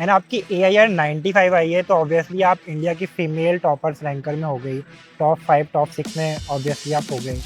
And आपकी AIR 95 आई है, तो ऑब्वियसली आप इंडिया की फीमेल टॉपर्स रैंकर में हो गई, टॉप 5 टॉप 6 में ऑब्वियसली आप हो गई।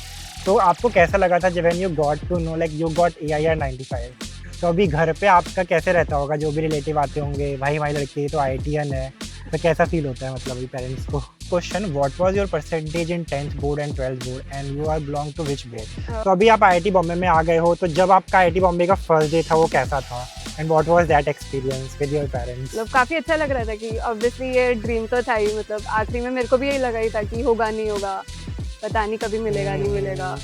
तो आपको कैसा लगा था जब when you got to know like you got AIR 95? तो अभी घर पे आपका कैसे रहता होगा, जो भी रिलेटिव आते होंगे, भाई हमारी लड़की तो IITian है, तो कैसा फील होता है मतलब अभी पेरेंट्स को? Question, what was your percentage in 10th board and 12th board and you are belong to which board? तो अभी आप IIT बॉम्बे में आ गए हो, तो जब आपका IIT बॉम्बे का फर्स्ट डे था वो कैसा था and what was that experience with your parents? मतलब काफ़ी अच्छा लग रहा था कि ऑब्वियसली ये ड्रीम तो था ही, मतलब आखिरी में मेरे को भी यही लगा ही था कि होगा नहीं होगा, पता नहीं कभी मिलेगा नहीं मिलेगा।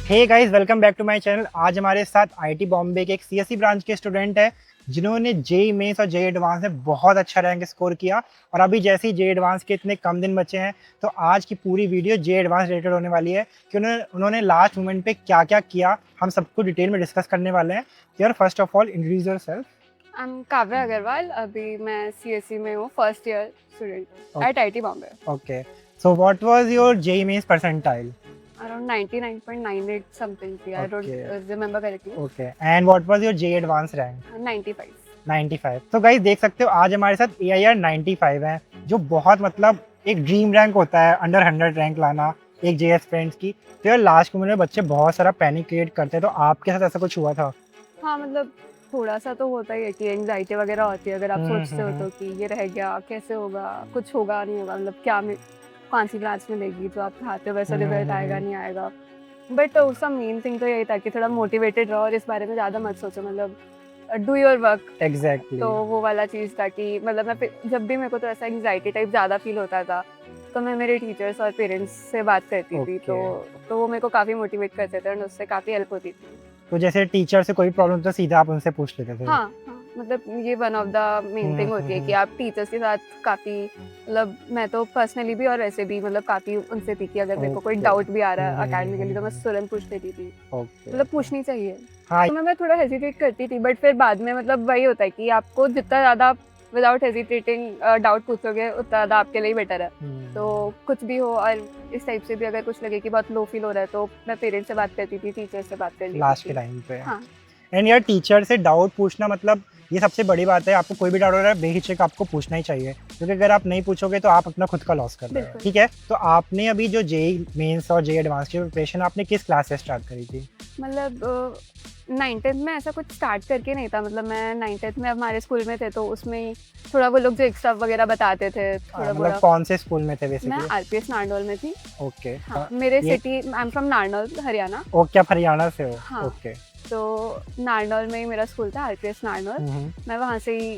Hey guys, welcome back to my channel. आज हमारे साथ IIT बॉम्बे के एक CSE ब्रांच के स्टूडेंट है जिन्होंने जेईई मेंस और जेईई एडवांस में बहुत अच्छा रैंक स्कोर किया। और अभी जैसे ही जेईई एडवांस के इतने कम दिन बचे हैं, तो आज की पूरी वीडियो जेईई एडवांस रिलेटेड होने वाली है कि उन्होंने लास्ट मोमेंट पे क्या क्या किया, हम सबको डिटेल में डिस्कस करने वाले हैं। यार first of all introduce yourself. I am Kavya Agarwal, अभी मैं CSE में हूँ, first year student at IIT Bombay. Okay, so what was your JEE mains percentile? Around 99.98 something थी, I don't remember correctly. Okay, and what was your JEE advance rank? 95। 95। तो guys देख सकते हो आज हमारे साथ AIR 95 है, जो बहुत मतलब एक ड्रीम रैंक होता है, अंडर 100 रैंक लाना एक JS फ्रेंड्स की। तो यार लास्ट मोमेंट में बच्चे बहुत सारा पैनिक क्रिएट करते हैं, तो आपके साथ ऐसा कुछ हुआ था? हाँ, मतलब थोड़ा सा तो होता ही है कि एंग्जाइटी वगैरह होती है, अगर आप सोचते हो तो कि ये रह गया, कैसे होगा, कुछ होगा नहीं होगा, मतलब क्या कौन सी क्लास मिलेगी, जो आप चाहते हो वैसा रिजल्ट आएगा नहीं आएगा। बट उसका मेन थिंग तो यही था कि थोड़ा मोटिवेटेड रहो और इस बारे में ज़्यादा मत सोचो, मतलब डू योर वर्क। एग्जैक्टली। तो वो वाला चीज़ था कि मतलब मैं जब भी मेरे को तो ऐसा एंग्जाइटी टाइप ज़्यादा फील होता था, तो मैं मेरे टीचर्स और पेरेंट्स से बात करती थी, तो वो मेरे को काफ़ी मोटिवेट करते थे और उससे काफ़ी हेल्प होती थी। तो जैसे टीचर से कोई प्रॉब्लम तो सीधा आप उनसे पूछ लेते थे? हाँ, हाँ, मतलब ये one of the main thing होती है कि आप टीचर्स के साथ काफ़ी, मतलब मैं तो पर्सनली भी और वैसे भी मतलब काफ़ी उनसे थी कि अगर मेरे को कोई डाउट भी आ रहा है अकेडमिकली तो मैं तुरंत पूछ लेती थी। मतलब पूछनी चाहिए। हाँ। तो मैं थोड़ा हेजिटेट करती थी, बट फिर बाद में मतलब वही होता है कि आपको जितना ज़्यादा विदाउट हेजिटेटिंग डाउट पूछोगे उतना ज़्यादा आपके लिए बेटर है। तो कुछ भी हो और इस टाइप से भी अगर कुछ लगे कि बहुत लो फील हो रहा है, तो मैं पेरेंट्स से बात करती थी, टीचर से बात कर लेती थी लास्ट के टाइम पे। हाँ। एंड यार टीचर से डाउट पूछना मतलब ये सबसे बड़ी बात है। आपको कोई भी डाउट हो रहा है बेहिचक आपको पूछना ही चाहिए, क्योंकि अगर आप नहीं पूछोगे तो आप अपना खुद का लॉस कर रहे हो। ठीक है, तो आपने अभी जो जेईई मेंस और जेईई एडवांस की प्रिपरेशन आपने किस क्लास से स्टार्ट करी थी? मतलब 9th में ऐसा कुछ स्टार्ट करके नहीं था, मतलब मैं 9th में हमारे स्कूल में थे, तो उसमें थोड़ा वो लोग जो एक्स्ट्रा वगैरह बताते थे थोड़ा मतलब कौन से स्कूल में थे बेसिकली? मैं RPS नारनौल में थी। ओके। हाँ, मेरे city, I am from Narnaul, Haryana. Okay, आप हरियाणा से हो? हाँ। ओके। तो नारनौल में ही मेरा स्कूल था, RPS नारनौल। मैं वहाँ से ही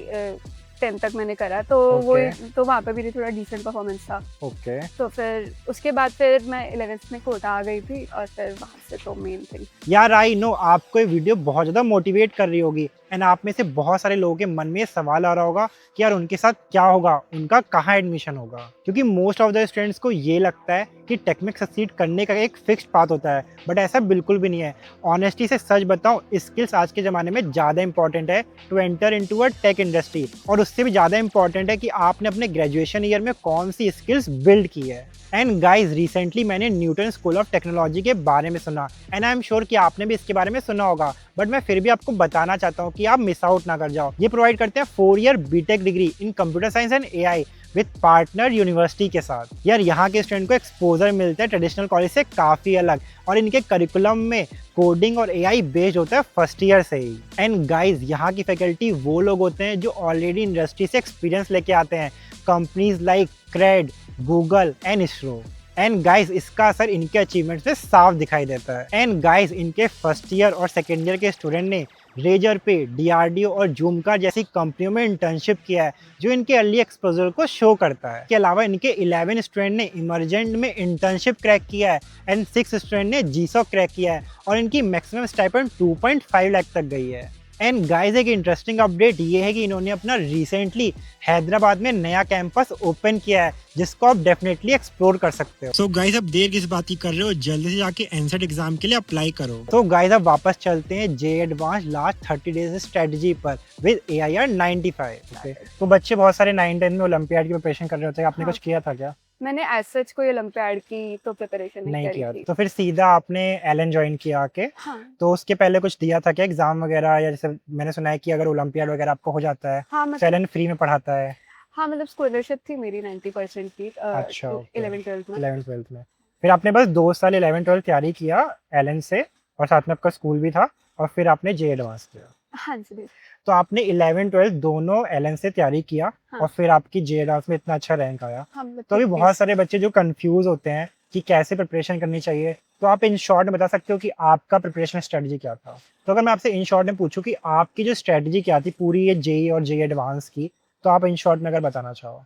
10th तक मैंने करा, तो वो तो वहाँ पे भी थोड़ा डिसेंट परफॉर्मेंस था। ओके। तो फिर उसके बाद फिर मैं 11th में कोटा आ गई थी और फिर वहाँ से तो मेन थिंग। यार आई नो आपको ये वीडियो बहुत ज़्यादा मोटिवेट कर रही होगी, एंड आप में से बहुत सारे लोगों के मन में ये सवाल आ रहा होगा कि यार उनके साथ क्या होगा, उनका कहाँ एडमिशन होगा। क्योंकि मोस्ट ऑफ द स्टूडेंट्स को ये लगता है कि टेक में सक्सीड करने का एक फिक्स्ड पाथ होता है, बट ऐसा बिल्कुल भी नहीं है। ऑनेस्टी से सच बताऊं, स्किल्स आज के ज़माने में ज़्यादा इंपॉर्टेंट है to enter into a tech industry, और उससे भी ज़्यादा इंपॉर्टेंट है कि आपने अपने ग्रेजुएशन ईयर में कौन सी स्किल्स बिल्ड की है। एंड गाइज रिसेंटली मैंने न्यूटन स्कूल ऑफ टेक्नोलॉजी के बारे में सुना, एंड आई एम श्योर कि आपने भी इसके बारे में सुना होगा, बट मैं फिर भी आपको बताना चाहता हूँ कि आप मिस आउट ना कर जाओ। ये प्रोवाइड करते हैं 4 year BTech degree in computer science and AI with partner university के साथ। यार यहाँ के स्टूडेंट को एक्सपोजर मिलता है ट्रेडिशनल कॉलेज से काफ़ी अलग, और इनके करिकुलम में कोडिंग और AI बेस्ड होता है फर्स्ट ईयर से ही। एंड गाइज यहाँ की फैकल्टी वो लोग होते हैं जो ऑलरेडी इंडस्ट्री से एक्सपीरियंस लेके आते हैं, companies like Cred, Google and ISRO. And guys इसका असर इनके अचीवमेंट्स में साफ दिखाई देता है। एंड गाइज इनके फर्स्ट ईयर और सेकेंड ईयर के स्टूडेंट ने रेजर पे, DRDO और जूमकार जैसी कंपनियों में इंटर्नशिप किया है, जो इनके अर्ली एक्सपोजर को शो करता है। इसके अलावा इनके 11 स्टूडेंट ने इमरजेंट में इंटर्नशिप क्रैक किया है, एंड 6 स्टूडेंट ने GSOC क्रैक किया है, और इनकी मैक्सिमम स्टाइपेंड 2.5 लाख तक गई है। एंड गाइज एक इंटरेस्टिंग अपडेट ये है कि इन्होंने अपना रिसेंटली हैदराबाद में नया कैंपस ओपन किया है, जिसको आप डेफिनेटली एक्सप्लोर कर सकते हो। सो गाइज अब देर किस बात की कर रहे हो, जल्दी से जाके एनसेट एग्जाम के लिए अप्लाई करो। तो गाइज अब वापस चलते हैं JEE advance last 30 days strategy पर विद AIR 95। तो बच्चे बहुत सारे 9th 10th में ओलंपियाड की प्रिपरेशन कर रहे होते हैं, आपने कुछ किया था क्या? मैंने एज सच कोई ओलंपियाड की तो प्रिपरेशन नहीं नहीं करी किया, थी। तो फिर सीधा आपने एलन ज्वाइन किया आके। हाँ। तो उसके पहले कुछ दिया था क्या एग्जाम वगैरह, या जैसे मैंने सुना है कि अगर ओलंपियाड वगैरह आपको हो जाता है हाँ, तो मतलब एलन फ्री में पढ़ाता है। हाँ, मतलब स्कॉलरशिप थी मेरी 90% की अच्छा, ओके। 11th-12th में। 11th-12th में फिर आपने बस 2 साल 11th-12th तैयारी किया एलन से, और साथ में आपका स्कूल भी था, और फिर आपने जे एडवांस किया। हाँ जी, बिल्कुल। तो आपने 11th-12th दोनों एलन से तैयारी किया, हाँ। और फिर आपकी जे एडवांस में इतना अच्छा रैंक आया। हाँ, मतलब तो अभी ठीक बहुत थी। सारे बच्चे जो कंफ्यूज होते हैं कि कैसे प्रिपरेशन करनी चाहिए, तो आप इन शॉर्ट में बता सकते हो कि आपका प्रिपरेशन स्ट्रेटजी क्या था? तो अगर मैं आपसे इन शॉर्ट में पूछूं कि आपकी जो स्ट्रेटजी क्या थी पूरी ये जेई और जे एडवांस की, तो आप इन शॉर्ट में अगर बताना चाहो।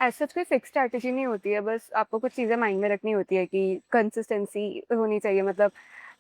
एज़ सच कोई फिक्स स्ट्रैटेजी नहीं होती है, बस आपको कुछ चीज़ें माइंड में रखनी होती है कि कंसिस्टेंसी होनी चाहिए। मतलब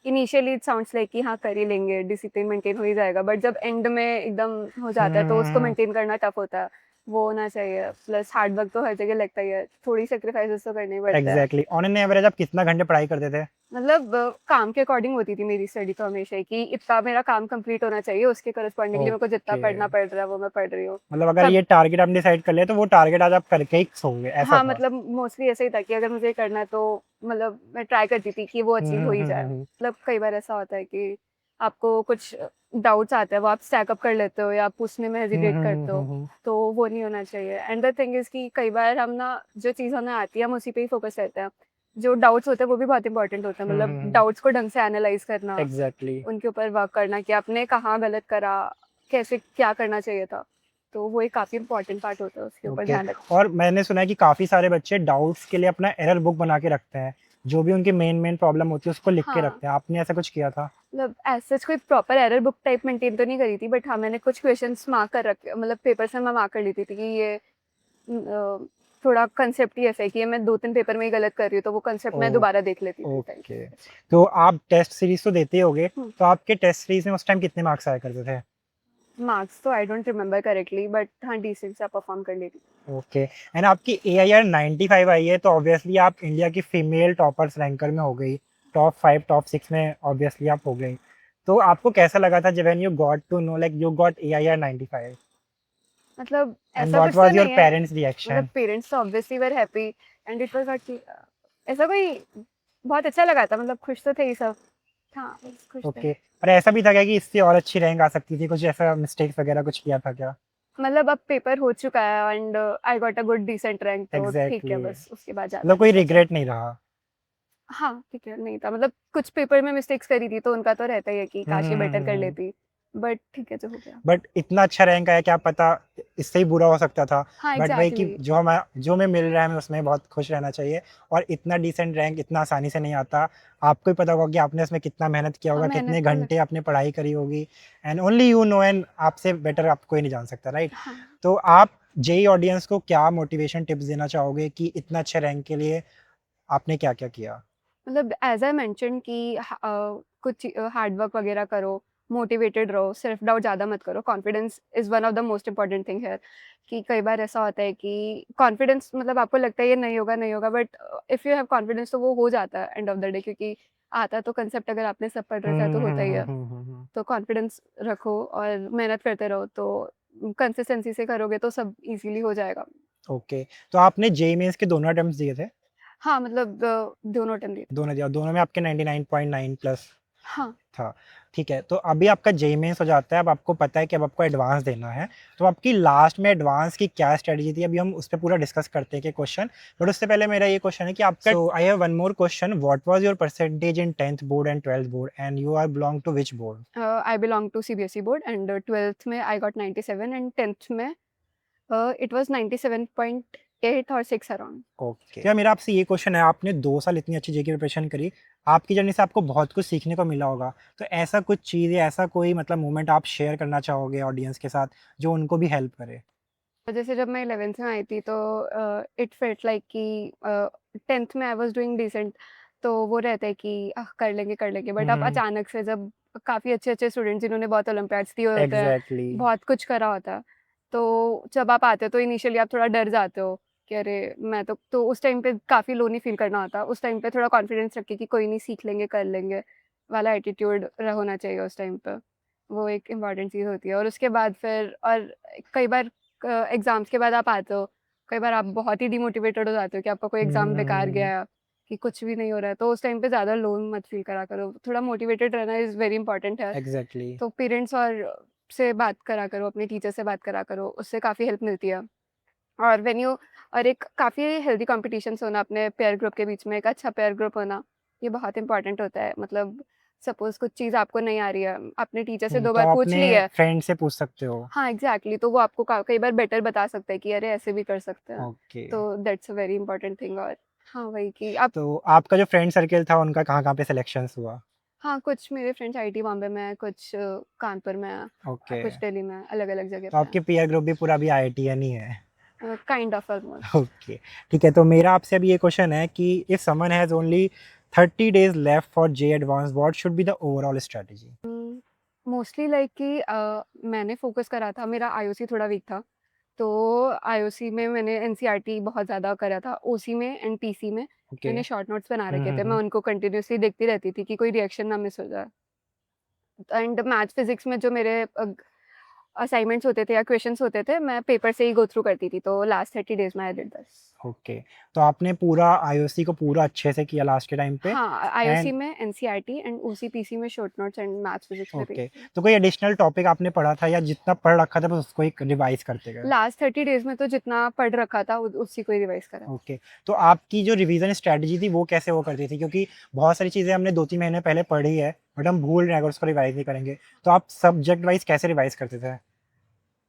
इनिशियली इट साउंड्स लाइक कि हाँ, कर ही लेंगे, डिसिप्लिन मेंटेन हो ही जाएगा, बट जब एंड में एकदम हो जाता है तो उसको हम्म, मेंटेन करना टफ होता है। वो होना चाहिए, प्लस हार्ड वर्क तो हर जगह लगता ही है, थोड़ी सैक्रिफाइसेस तो करने ही पड़ते हैं। एग्जैक्टली। ऑन एन एवरेज आप कितना घंटे पढ़ाई करते थे? मतलब काम के अकॉर्डिंग होती थी मेरी स्टडी तो हमेशा ही कि इतना मेरा काम कंप्लीट होना चाहिए, उसके करस्पॉन्डिंगली मेरे को जितना ओके, पढ़ना पड़ रहा है वो मैं पढ़ रही हूँ। मतलब अगर कब ये टारगेट आपने डिसाइड कर लिया तो वो टारगेट आज आप करके ही सोओगे, ऐसा हाँ, था? मतलब मोस्टली ऐसा ही था कि अगर मुझे करना है तो मतलब मैं ट्राई करती थी कि वो अचीव हो ही जाए। हम्म। मतलब कई बार ऐसा होता है कि आपको कुछ डाउट्स आते हैं, वो आप स्टैक अप कर लेते हो या आप पूछने में हेजिटेट करते हो, हम्म। तो वो नहीं होना चाहिए। एंड द थिंग इज़ कि कई बार हम ना जो चीज़ हमें आती है हम उसी पे ही फोकस रहते हैं। जो डाउट्स होते हैं वो भी बहुत इंपॉर्टेंट होते हैं, मतलब डाउट्स को ढंग से एनालाइज़ करना, एग्जैक्टली। उनके ऊपर वर्क करना कि आपने कहाँ गलत करा, कैसे क्या करना चाहिए था। तो वो एक काफ़ी इंपॉर्टेंट पार्ट होता है, उसके ऊपर ओके। ध्यान रखना। और मैंने सुना है कि काफ़ी सारे बच्चे डाउट्स के लिए अपना एरर बुक बना के रखते हैं, जो भी उनकी मेन प्रॉब्लम होती है उसको लिख के हाँ। रखते हैं। आपने ऐसा कुछ किया था? मतलब एज़ सच कोई proper error book type maintain तो नहीं करी थी, बट हाँ, मैंने कुछ क्वेश्चंस मार्क कर रखे, मतलब पेपर से मैं मार्क कर लेती थी कि ये थोड़ा कांसेप्ट ही ऐसा है कि ये मैं 2-3 पेपर में ही गलत कर रही हूँ, तो वो कांसेप्ट मैं ओ, दोबारा देख लेती थी टाइप। ओके। तो आप टेस्ट सीरीज तो देते ही होगे, हुँ, तो आपके टेस्ट सीरीज में उस टाइम कितने मार्क्स आया करते थे? मार्क्स तो आई डोंट रिमेंबर करेक्टली, बट हाँ, डिसेंट सा परफॉर्म कर लेती थी। ओके। एंड आपकी AIR 95 आई है, तो ऑब्वियसली आप इंडिया की फीमेल टॉपर्स रैंकर में हो गई, टॉप 5 टॉप 6 में ऑब्वियसली आप हो गई। तो आपको कैसा लगा था जब when you got to know like you got AIR 95, मतलब एंड ऐसा व्हाट कुछ तो वाज योर नहीं है, पेरेंट्स मतलब रिएक्शन? पेरेंट्स तो obviously were happy and it was not कि ऐसा कोई बहुत अच्छा लगा था, मतलब खुश तो थे ही सब। हाँ, बस खुश थे। ओके। और ऐसा भी था क्या कि इससे और अच्छी रैंक आ सकती थी, कुछ ऐसा मिस्टेक्स वगैरह कुछ किया था क्या? मतलब अब पेपर हो चुका है and I got a good decent rank, तो ठीक है, एग्जैक्टली, बस उसके बाद ज़्यादा मतलब नहीं कोई सोचा। रिग्रेट नहीं रहा। हाँ, ठीक है, नहीं था, मतलब कुछ पेपर में मिस्टेक्स करी थी तो उनका तो रहता ही है कि काश ये बेटर कर हम्म। लेती, बट ठीक है, जो हो गया। बट इतना अच्छा रैंक आया, क्या पता इससे ही बुरा हो सकता था। हाँ, बट वही कि एग्ज़ैक्टली। जो हमें मिल रहा है हमें उसमें बहुत खुश रहना चाहिए। और इतना डिसेंट रैंक इतना आसानी से नहीं आता। आपको ही पता होगा कि आपने इसमें कितना मेहनत किया हाँ, होगा, मेहनत कितने तो घंटे लगती आपने पढ़ाई करी होगी। And only you know, and आपसे बेटर आप कोई नहीं जान सकता, राइट? हाँ, तो आप जेई ऑडियंस को क्या मोटिवेशन टिप्स देना चाहोगे कि इतना अच्छे रैंक के लिए आपने क्या क्या किया? मतलब एज़ आई मेंशन्ड कि कुछ हार्ड वर्क वगैरह करो, मोटिवेटेड रहो, सेल्फ डाउट ज़्यादा मत करो, confidence is one of the most important thing here. कि कई बार ऐसा होता है कि कॉन्फिडेंस मतलब आपको लगता है ये नहीं होगा, but if you have confidence तो वो हो जाता है एंड ऑफ द डे, क्योंकि आता तो कांसेप्ट अगर आपने सब पढ़ रखा है तो होता ही है। हम्म। तो कॉन्फिडेंस रखो और मेहनत करते रहो, तो कंसिस्टेंसी से करोगे तो सब ईज़िली हो जाएगा। ओके। तो आपने जेई मेंस के दोनों अटेम्प्ट्स दिए थे? हाँ, मतलब दोनों अटेम्प्ट दिए थे। दोनों दिया, दोनों में आपके 99.9 प्लस हाँ, था। ठीक है, तो अभी आपका जेईई मेंस हो जाता है, अब आपको पता है कि अब आपको एडवांस देना है। तो आपकी लास्ट में एडवांस की क्या स्ट्रैटेजी थी? अभी हम उस पे पूरा डिस्कस करते हैं कि क्वेश्चन, बट उससे पहले मेरा ये क्वेश्चन है कि आपका so I have one more question, what was your percentage in 10th board and 12th board, and you are belong to which board? I belong to CBSE board and 12th में I got 97 and 10th में it was 97.8 और 6 around. Okay. क्या मेरा आपसे ये question है, आपने 2 साल इतनी अच्छी जेईई की प्रिपरेशन करी, आपकी जर्नी से आपको बहुत कुछ सीखने को मिला होगा। तो ऐसा कुछ चीज़ या ऐसा कोई मतलब मोमेंट आप शेयर करना चाहोगे ऑडियंस के साथ, जो उनको भी हेल्प करे? जैसे जब मैं 11th में आई थी तो इट फेल्ट लाइक कि 10th में आई वाज़ डूइंग डिसेंट, तो वो रहता है कि कर लेंगे, बट अब हुँ, अचानक से जब काफ़ी अच्छे-अच्छे स्टूडेंट्स जिन्होंने बहुत ओलंपियाड्स दिए होते हैं, एग्ज़ैक्टली। बहुत कुछ करा होता है, तो जब आप आते हो तो इनिशियली आप थोड़ा डर जाते हो कि अरे! मैं तो उस टाइम पे काफ़ी लो नहीं फ़ील करना होता। उस टाइम पे थोड़ा कॉन्फिडेंस रख के कि कोई नहीं, सीख लेंगे, कर लेंगे वाला एटीट्यूड होना चाहिए उस टाइम पे। वो एक इम्पॉर्टेंट चीज़ होती है और उसके बाद फिर और कई बार एग्ज़ाम्स के बाद आप आते हो, कई बार आप बहुत ही डिमोटिवेटेड हो जाते हो कि आपका कोई एग्जाम बेकार गया, कि कुछ भी नहीं हो रहा है, तो उस टाइम पे ज़्यादा लो मत फील करा करो, थोड़ा मोटिवेटेड रहना इज़ वेरी इंपॉर्टेंट है। एग्जैक्टली। तो पेरेंट्स और से बात करा करो, अपने टीचर से बात करा करो, उससे काफ़ी हेल्प मिलती है। और व्हेन यू और एक काफ़ी हेल्दी कॉम्पिटिशन्स होना अपने पेयर ग्रुप के बीच में, एक अच्छा पेयर ग्रुप होना, ये बहुत इंपॉर्टेंट होता है। मतलब सपोज़ कुछ चीज़ आपको नहीं आ रही है, अपने टीचर से 2 तो बार आप पूछ अपने ली है, फ्रेंड से पूछ सकते हो। हाँ, एग्ज़ैक्टली, तो वो आपको कई बार बेटर बता सकता है कि अरे ऐसे भी कर सकते हैं। ओके। तो that's a very important thing. और हाँ, वही कि आप तो आपका जो फ्रेंड सर्किल था उनका कहाँ-कहाँ पे सिलेक्शंस हुआ? हाँ, कुछ मेरे फ्रेंड्स आईआईटी बॉम्बे में हैं, कुछ कानपुर में हैं, ओके। कुछ दिल्ली में हैं, अलग-अलग जगह तो पे हैं। आपके पीयर ग्रुप भी पूरा अभी आईआईटीएन ही है। Kind of almost. ओके, ठीक है। तो मेरा आपसे अभी ये क्वेश्चन है कि if someone has only 30 days left for J advance what should be the overall strategy? Mostly like कि मैंने फ़ोकस करा था, मेरा आईओसी थोड़ा वीक था, तो आईओसी में मैंने एनसीईआरटी बहुत ज़्यादा करा था, ओसी में एंड पीसी में ओके। मैंने शॉर्ट नोट्स बना हुँ, रखे हुँ, थे, मैं हुँ। उनको कंटिन्यूअसली देखती रहती थी कि कोई रिएक्शन ना मिस हो जाए। एंड मैथ्स फिज़िक्स में जो मेरे असाइनमेंट्स होते थे या क्वेश्चंस होते थे, मैं पेपर से ही गो थ्रू करती थी, तो लास्ट 30 डेज़ में आई डिड दिस। ओके, तो आपने पूरा आईओसी को पूरा अच्छे से किया लास्ट के टाइम पे हाँ, आईओसी एंड में एनसीईआरटी एंड ओसी पीसी में short notes and maths physics में भी। ओके, तो कोई एडिशनल टॉपिक आपने पढ़ा था या जितना पढ़ रखा था बस उसको ही रिवाइज़ करते गए? लास्ट 30 डेज़ में तो जितना पढ़ रखा था, उ उसी को ही रिवाइज़ करा। ओके, तो आपकी जो रिवीजन स्ट्रैटेजी थी वो कैसे वो करती थी? क्योंकि बहुत सारी चीज़ें हमने 2-3 महीने पहले पढ़ी है, बट हम भूल रहे हैं अगर उसको रिवाइज़ नहीं करेंगे। तो आप सब्जेक्ट वाइज़ कैसे रिवाइज़ करते थे?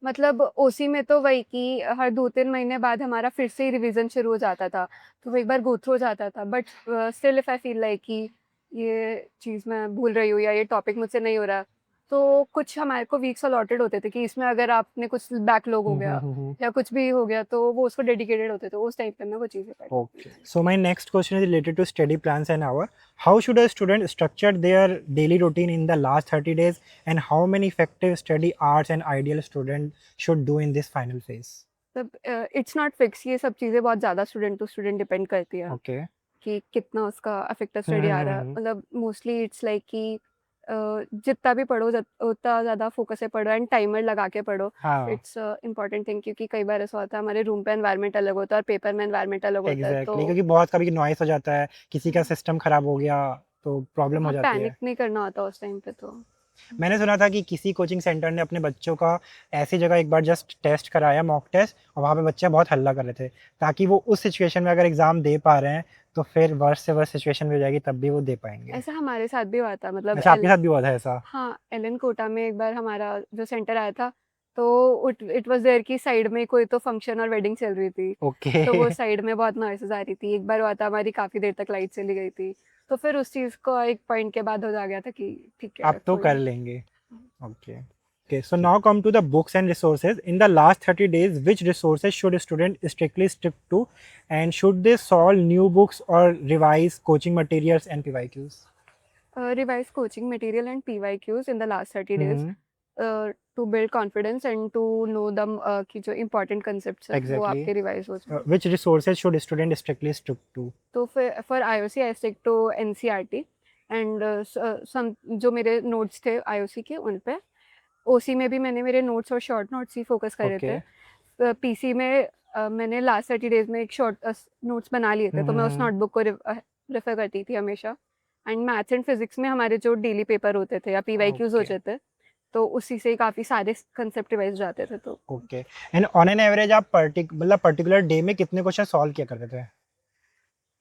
मतलब ओसी में तो वही कि हर 2-3 महीने बाद हमारा फिर से ही रिवीजन शुरू हो जाता था। तो वो एक बार गो थ्रू हो जाता था, but still if I feel like कि ये चीज़ मैं भूल रही हूँ या ये टॉपिक मुझसे नहीं हो रहा, तो कुछ हमारे को वीक्स अलॉटेड होते थे कि इसमें अगर आपने कुछ बैकलॉग हो हुँ, हुँ, गया हुँ, हुँ। या कुछ भी हो गया, तो वो उसको डेडिकेटेड होते थे। उस टाइम पे मैं वो चीज़ें करती Okay. थी। So my next question is related to study plans and hour. How should a student structure their daily routine in the last 30 days and how many effective study hours an ideal student should do in this final phase? तब it's not fix, ये सब चीज़ें बहुत ज़्यादा student to student depend करती है। Okay. कि कितना उसका अफेक्टिव हुँ, स्टडी हुँ, आ हुँ, रहा है। हुँ। मतलब मोस्टली इट्स लाइक कि जितना भी पढ़ो उतना ज़्यादा फोकस से पढ़ो एंड टाइमर लगा के पढ़ो। हाँ, इट्स इम्पॉर्टेंट थिंग, क्योंकि कई बार ऐसा होता है हमारे रूम पे एनवायरनमेंट अलग होता है और पेपर में एनवायरनमेंट अलग होता है, तो एग्ज़ैक्टली क्योंकि बहुत कभी नॉइज़ हो जाता है, किसी का हाँ, सिस्टम खराब हो गया, तो प्रॉब्लम हो हाँ, जाती पैनिक है। नहीं करना होता उस टाइम पे तो। मैंने सुना था कि किसी कोचिंग सेंटर ने अपने बच्चों का ऐसी जगह एक बार जस्ट टेस्ट कराया मॉक टेस्ट और वहाँ पे बच्चे बहुत हल्ला कर रहे थे ताकि वो उस सिचुएशन में अगर एग्ज़ाम दे पा रहे हैं तो फिर वर्स्ट से वर्स्ट सिचुएशन में हो जाएगी तब भी वो दे पाएँगे। ऐसा हमारे साथ भी हुआ था, मतलब अच्छा आपके साथ भी हुआ था ऐसा? हाँ, एलन कोटा में एक बार हमारा जो सेंटर आया था, तो इट वाज़ देयर कि साइड में कोई तो फंक्शन और वेडिंग चल रही थी। ओके। तो वो साइड में बहुत नॉइसेज़ आ रही थी। एक बार हुआ था हमारी काफ़ी देर तक लाइट चली गई थी। तो फिर उस चीज़ को एक पॉइंट के बाद हो जा गया था कि ठीक है आप तो कोई कर लेंगे। Okay. Okay, so now come to the books and resources. In the last 30 days, which resources should a student strictly stick to and should they solve new books or revise coaching materials and PYQs? Revise coaching material and PYQs in the last 30 days Mm-hmm. To build confidence and to know कि जो important concepts हैं वो Exactly. आपके revise हो जाएँ। Which resources should student strictly stick to? तो फिर for IOC I stick to NCERT and some जो मेरे नोट्स थे आईओसी के उन पे। ओसी में भी मैंने मेरे नोट्स और शॉर्ट नोट्स ही फोकस करे थे। Okay. पीसी में मैंने लास्ट 30 डेज़ में एक शॉर्ट नोट्स बना लिए थे, तो मैं उस Mm-hmm. नोटबुक को रेफ़र करती थी हमेशा। एंड मैथ्स एंड फिज़िक्स में हमारे जो डेली पेपर होते थे या पीवाईक्यूज़ Okay. होते थे, तो उसी से काफ़ी सारे कंसेप्ट रिवाइज़ हो जाते थे तो। Okay and on an average आप मतलब पर्टिकुलर डे में कितने क्वेश्चन सॉल्व किया करते थे?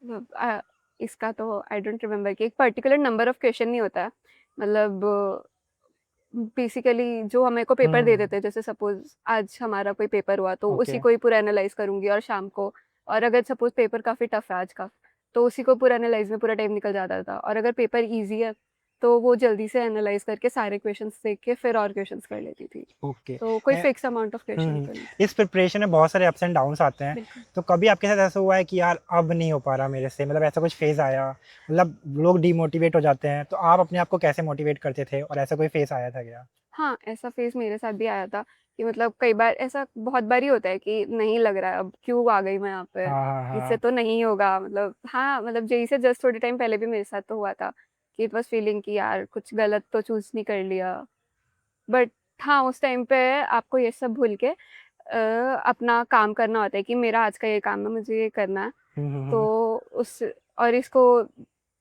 मतलब इसका तो आई डोंट रिमेंबर कि एक पर्टिकुलर नंबर ऑफ क्वेश्चन नहीं होता है। मतलब बेसिकली जो हमें को पेपर दे हम्म। देते हैं, जैसे सपोज़ आज हमारा कोई पेपर हुआ तो ओके। उसी को ही पूरा एनालाइज़ करूँगी और शाम को, और अगर सपोज़ पेपर काफ़ी टफ है आज का, तो उसी को पूरा एनालाइज़ में पूरा टाइम निकल जाता था, और अगर पेपर ईज़ी है, तो वो जल्दी से एनालाइज़ करके सारे क्वेश्चन्स देख के फिर और क्वेश्चन्स कर लेती थी। ओके। तो कोई फिक्स अमाउंट ऑफ क्वेश्चन हम्म। तो नहीं। इस प्रिपरेशन में बहुत सारे अप्स एंड डाउन्स आते हैं, बिल्कुल। तो कभी आपके साथ ऐसा हुआ है कि यार अब नहीं हो पा रहा मेरे से, मतलब ऐसा कुछ फेज आया, मतलब लोग डिमोटिवेट हो जाते हैं तो आप अपने आप को कैसे मोटिवेट करते थे और ऐसा कोई फेज आया था क्या? हाँ, ऐसा फ़ेज़ मेरे साथ भी आया था कि मतलब कई बार ऐसा बहुत बार ही होता है कि नहीं लग रहा है, अब क्यों आ गई मैं यहाँ पे, हाँ हाँ इससे हाँ। तो नहीं होगा। मतलब हाँ, मतलब जेईई से जस्ट थोड़े टाइम पहले भी मेरे साथ तो हुआ था कि इट वाज़ फीलिंग कि यार कुछ गलत तो चूज़ नहीं कर लिया। बट हाँ, उस टाइम पे आपको ये सब भूल के अपना काम करना होता है कि मेरा आज का ये काम है, मुझे ये करना है। तो उस और इसको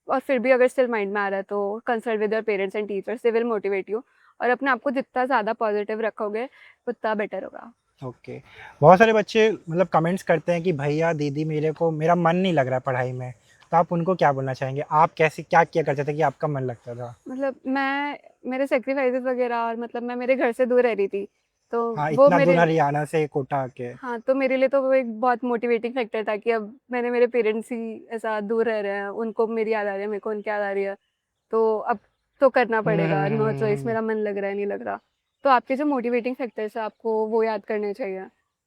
और फिर भी अगर स्टिल माइंड में आ रहा है तो consult with your parents and teachers, they will motivate you. और अपने आप को जितना ज़्यादा पॉजिटिव रखोगे उतना बेटर होगा। ओके। बहुत सारे बच्चे मतलब कमेंट्स करते हैं कि भैया दीदी मेरा मन नहीं लग रहा है पढ़ाई में, तो आप उनको क्या बोलना चाहेंगे? आप कैसे क्या किया करते थे कि आपका मन लगता था? मतलब मैं मेरे सेक्रीफाइसेस वगैरह और मतलब मैं मेरे घर से दूर रह रही थी, तो हाँ, वो इतना दूर मेरे हरियाणा से कोटा आके। हाँ, तो मेरे लिए तो वो एक बहुत मोटिवेटिंग फैक्टर था कि अब मैंने मेरे पेरेंट्स ही ऐसा दूर रह रहे हैं, उनको मेरी याद आ रही है, मेरे को उनकी याद आ रही है, तो अब तो करना पड़ेगा, नो चॉइस, मेरा मन लग रहा है, नहीं लग रहा। तो आपके जो मोटिवेटिंग फैक्टर्स है आपको वो याद करने चाहिए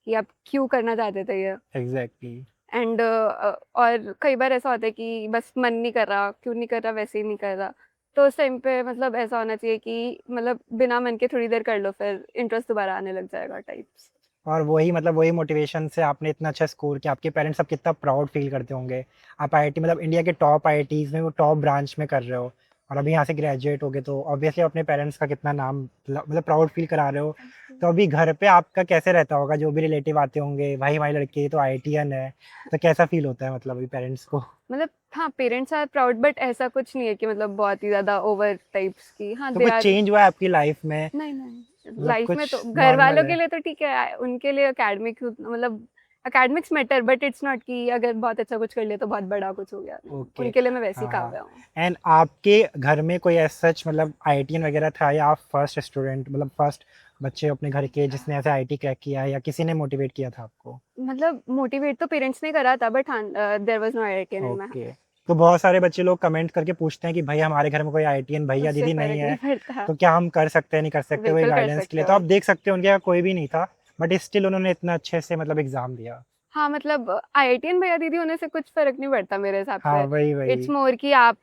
कि आप क्यों करना चाहते थे ये। एग्जैक्टली। एंड और कई बार ऐसा होता है कि बस मन नहीं कर रहा, क्यों नहीं कर रहा, वैसे ही नहीं कर रहा। तो उस टाइम पे मतलब ऐसा होना चाहिए कि मतलब बिना मन के थोड़ी देर कर लो, फिर इंटरेस्ट दोबारा आने लग जाएगा टाइप्स। और वही मतलब वही मोटिवेशन से आपने इतना अच्छा स्कोर किया, आपके पेरेंट्स सब कितना प्राउड फील करते होंगे। आप आईआईटी मतलब इंडिया के टॉप आईआईटीज में वो टॉप ब्रांच में कर रहे हो, और अभी यहाँ से ग्रेजुएट हो गए, तो ऑब्वियसली अपने पेरेंट्स का कितना नाम मतलब प्राउड फील करा रहे हो। तो अभी घर पे आपका कैसे रहता होगा? जो भी रिलेटिव आते होंगे, भाई हमारी लड़की तो आईआईटीएन है, तो कैसा फील होता है मतलब अभी पेरेंट्स को? मतलब हाँ, पेरेंट्स आर प्राउड, बट ऐसा कुछ नहीं है कि मतलब बहुत ही ज़्यादा ओवर टाइप्स की। हाँ, तो दे कुछ आर। चेंज हुआ है आपकी लाइफ में? नहीं, नहीं, मतलब लाइफ में तो कुछ घर नॉर्मल वालों है? के लिए तो ठीक है, उनके लिए एकेडमिक मतलब academics matter, but it's not कि अगर बहुत अच्छा कुछ कर लिया तो बहुत बड़ा कुछ हो गया। ओके। उनके लिए मैं वैसे ही हाँ हाँ। काव्या हूँ। एंड आपके घर में कोई ऐसा सच मतलब आईआईटीएन वगैरह था, या आप फर्स्ट स्टूडेंट मतलब फर्स्ट बच्चे अपने घर के जिसने ऐसे आईआईटी क्रैक किया है, या किसी ने मोटिवेट किया था आपको? मतलब मोटिवेट तो पेरेंट्स ने करा था, बट हाँ, there was no IITian in my okay. तो बहुत सारे बच्चे लोग कमेंट करके पूछते हैं कि भाई हमारे घर में कोई आईआईटीएन भैया उससे दीदी नहीं फर्क नहीं है, पड़ता। तो क्या हम कर सकते हैं नहीं कर सकते, वही बिल्कुल कर गाइडेंस के सकते लिए। तो हो। आप देख सकते हो उनके यहाँ कोई भी नहीं था, बट स्टिल उन्होंने इतना अच्छे से मतलब एग्जाम दिया। हाँ, मतलब आईआईटीएन भैया दीदी होने से कुछ फ़र्क नहीं पड़ता मेरे हिसाब हाँ, से। वही इट्स वही। मोर कि आप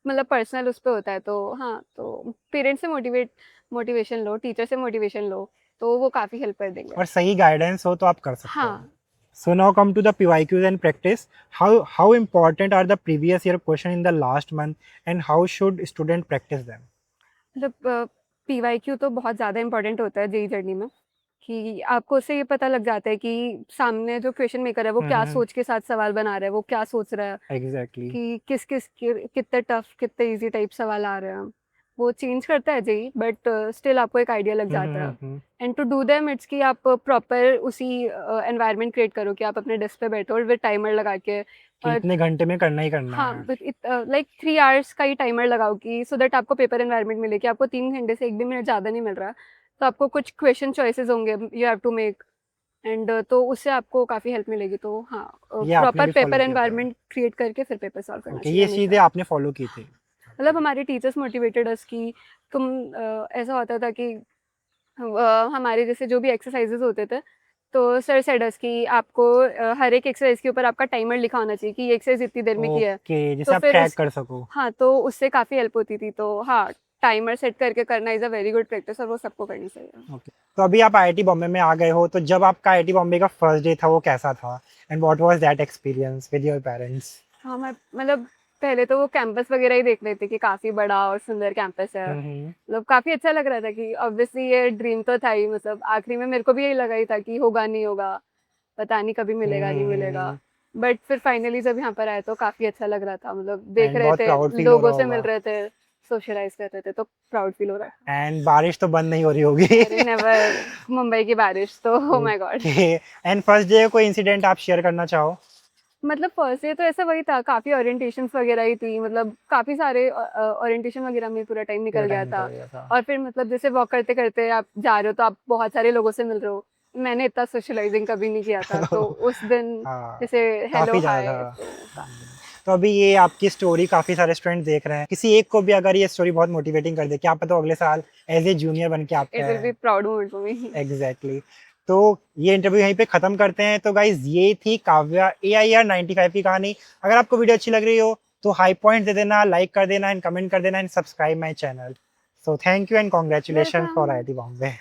मतलब पर्सनल उस पे होता है, तो हाँ, तो पेरेंट्स से मोटिवेशन लो, टीचर से मोटिवेशन लो, तो वो काफ़ी हेल्प कर देंगे। और सही गाइडेंस हो तो आप कर सकते हो। हाँ, So now come to the PYQs and practice. How important are the previous year question in the last month, and how should student practice them? मतलब पीवाईक्यू तो बहुत ज़्यादा इम्पोर्टेंट होता है जेईई जर्नी में, कि आपको उससे ये पता लग जाता है कि सामने जो क्वेश्चन मेकर है वो क्या हम्म। सोच के साथ सवाल बना रहा है, वो क्या सोच रहा है, एग्जैक्टली। कि कितने टफ, कितने ईज़ी टाइप सवाल आ रहे हैं। वो चेंज करता है जेईई, बट स्टिल आपको एक आइडिया लग जाता है। Hmm. And to do them it's कि आप प्रॉपर उसी एनवायरनमेंट क्रिएट करो कि आप अपने डेस्क पे बैठो और विद टाइमर लगा के कि और इतने घंटे में करना ही करना हाँ, है। लाइक 3 आवर्स का ही टाइमर लगाओ कि सो दैट आपको पेपर एनवायरनमेंट मिले कि आपको 3 घंटे से 1 भी मिनट ज़्यादा नहीं मिल रहा। तो आपको कुछ क्वेश्चन चॉइसेस होंगे, you have to make, and तो उससे आपको काफ़ी हेल्प मिलेगी। तो हाँ, ये आपने प्रॉपर भी फॉलो पेपर किया था? एनवायरनमेंट क्रिएट करके फिर पेपर सॉल्व करना ओके, चाहिए ये चीज़ें हमेशा। आपने फॉलो की थी? मतलब हमारे टीचर्स मोटिवेटेड अस कि तुम ऐसा होता था कि हमारे जैसे जो भी एक्सरसाइजेज होते थे, तो सर सेड अस कि आपको हर एक एक्सरसाइज के ऊपर आपका टाइमर लिखा होना चाहिए कि ये एक्सरसाइज इतनी देर में की है। ओके, जिसे तो आप फिर ट्रैक उस कर सको। हाँ, तो उससे काफ़ी हेल्प होती थी। तो हाँ, टाइमर सेट करके करना is a very good practice और वो सबको करनी चाहिए। ओके। तो अभी आप आईआईटी बॉम्बे में आ गए हो, तो जब आपका आईआईटी बॉम्बे का फर्स्ट डे था वो कैसा था, and what was that experience with your parents? हाँ, मैं मतलब पहले तो वो कैंपस वगैरह ही देख रहे थे कि काफ़ी बड़ा और सुंदर कैंपस है। हम्म। मतलब काफ़ी अच्छा लग रहा था कि ऑब्वियसली ये ड्रीम तो था ही, मतलब आखिरी में मेरे को भी यही लगा ही था कि होगा, नहीं होगा, पता नहीं कभी मिलेगा, नहीं मिलेगा। बट फिर फाइनली जब यहाँ पर आए तो काफ़ी अच्छा लग रहा था, मतलब देख एंड रहे बहुत थे, प्राउड फील हो लोगों रहा से मिल होगा। रहे थे, सोशलाइज़ कर रहे थे, तो प्राउड फील हो रहा था। एंड बारिश तो बंद नहीं हो रही होगी? अरे नेवर! मुंबई की बारिश तो oh my God! Okay. And first day कोई इंसिडेंट आप शेयर करना चाहो? मतलब फर्स्ट डे तो ऐसा वही था, काफ़ी ओरिएंटेशंस वगैरह ही थी, मतलब काफ़ी सारे ओरिएंटेशन वगैरह में पूरा टाइम पूरा निकल गया टाइम था। निकल गया था। और फिर मतलब जैसे वॉक करते-करते आप जा रहे हो तो आप बहुत सारे लोगों से मिल रहे हो। मैंने इतना सोशलाइज़िंग कभी नहीं किया था, तो उस दिन हाँ, जैसे हेलो, काफ़ी ज़्यादा हाय, था। तो तो अभी ये आपकी स्टोरी काफ़ी सारे स्टूडेंट देख रहे हैं, किसी एक को भी अगर ये स्टोरी बहुत मोटिवेटिंग कर दे, क्या पता वो अगले साल एज ए जूनियर बन के आपके it will be proud moment for me. Exactly. तो ये इंटरव्यू यहीं पे खत्म करते हैं। तो गाइज ये थी काव्या AIR 95 की कहानी। अगर आपको वीडियो अच्छी लग रही हो तो हाई पॉइंट दे देना, लाइक कर देना एंड कमेंट कर देना and subscribe my channel. So thank you and congratulation welcome. For IIT Bombay.